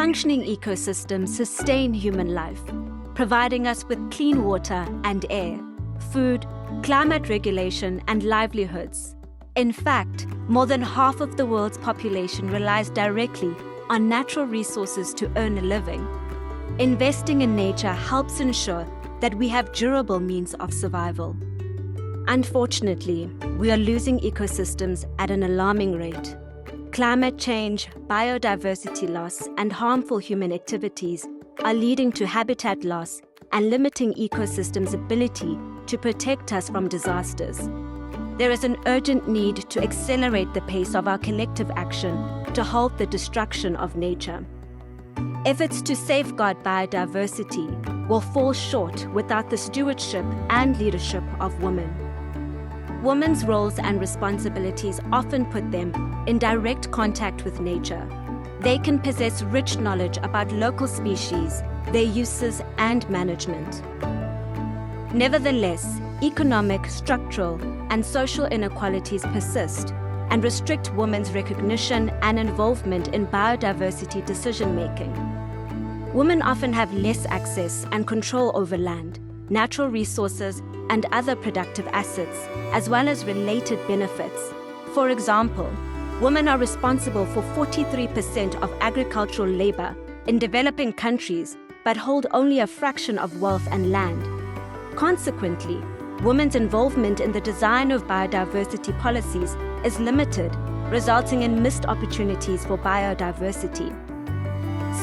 Functioning ecosystems sustain human life, providing us with clean water and air, food, climate regulation, and livelihoods. In fact, more than half of the world's population relies directly on natural resources to earn a living. Investing in nature helps ensure that we have durable means of survival. Unfortunately, we are losing ecosystems at an alarming rate. Climate change, biodiversity loss, and harmful human activities are leading to habitat loss and limiting ecosystems' ability to protect us from disasters. There is an urgent need to accelerate the pace of our collective action to halt the destruction of nature. Efforts to safeguard biodiversity will fall short without the stewardship and leadership of women. Women's roles and responsibilities often put them in direct contact with nature. They can possess rich knowledge about local species, their uses, and management. Nevertheless, economic, structural, and social inequalities persist and restrict women's recognition and involvement in biodiversity decision-making. Women often have less access and control over land, natural resources, and other productive assets, as well as related benefits. For example, women are responsible for 43% of agricultural labor in developing countries, but hold only a fraction of wealth and land. Consequently, women's involvement in the design of biodiversity policies is limited, resulting in missed opportunities for biodiversity.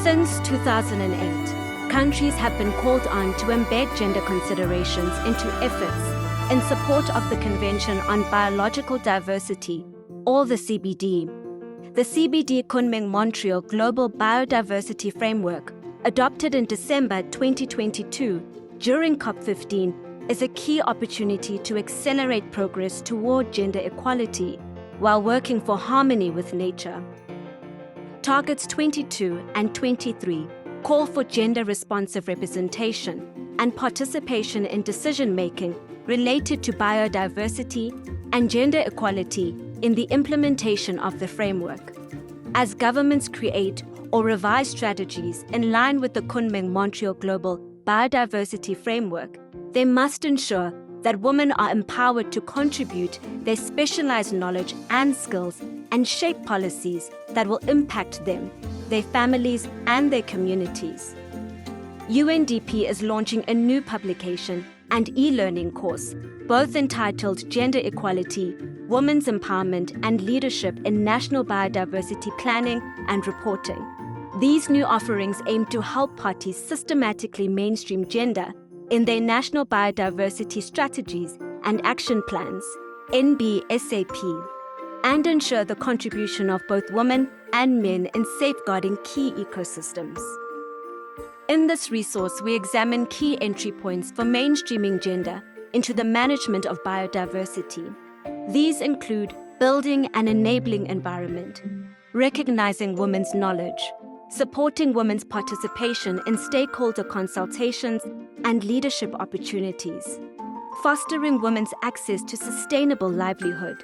Since 2008, countries have been called on to embed gender considerations into efforts in support of the Convention on Biological Diversity, or the CBD. The CBD Kunming-Montreal Global Biodiversity Framework, adopted in December 2022 during COP15, is a key opportunity to accelerate progress toward gender equality while working for harmony with nature. Targets 22 and 23 call for gender-responsive representation and participation in decision-making related to biodiversity and gender equality in the implementation of the framework. As governments create or revise strategies in line with the Kunming-Montreal Global Biodiversity Framework, they must ensure that women are empowered to contribute their specialized knowledge and skills and shape policies that will impact them, their families, and their communities. UNDP is launching a new publication and e-learning course, both entitled Gender Equality, Women's Empowerment and Leadership in National Biodiversity Planning and Reporting. These new offerings aim to help parties systematically mainstream gender in their national biodiversity strategies and action plans, NBSAP, and ensure the contribution of both women and men in safeguarding key ecosystems. In this resource, we examine key entry points for mainstreaming gender into the management of biodiversity. These include building an enabling environment, recognizing women's knowledge, supporting women's participation in stakeholder consultations and leadership opportunities, fostering women's access to sustainable livelihood,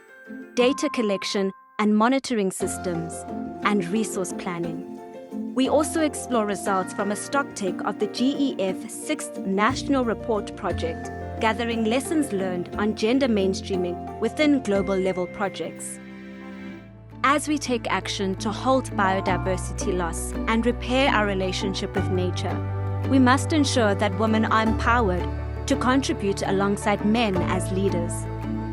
data collection and monitoring systems, and resource planning. We also explore results from a stocktake of the GEF 6th National Report Project, gathering lessons learned on gender mainstreaming within global-level projects. As we take action to halt biodiversity loss and repair our relationship with nature, we must ensure that women are empowered to contribute alongside men as leaders.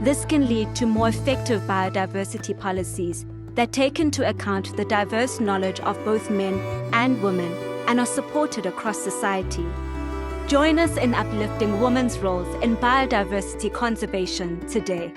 This can lead to more effective biodiversity policies that take into account the diverse knowledge of both men and women and are supported across society. Join us in uplifting women's roles in biodiversity conservation today.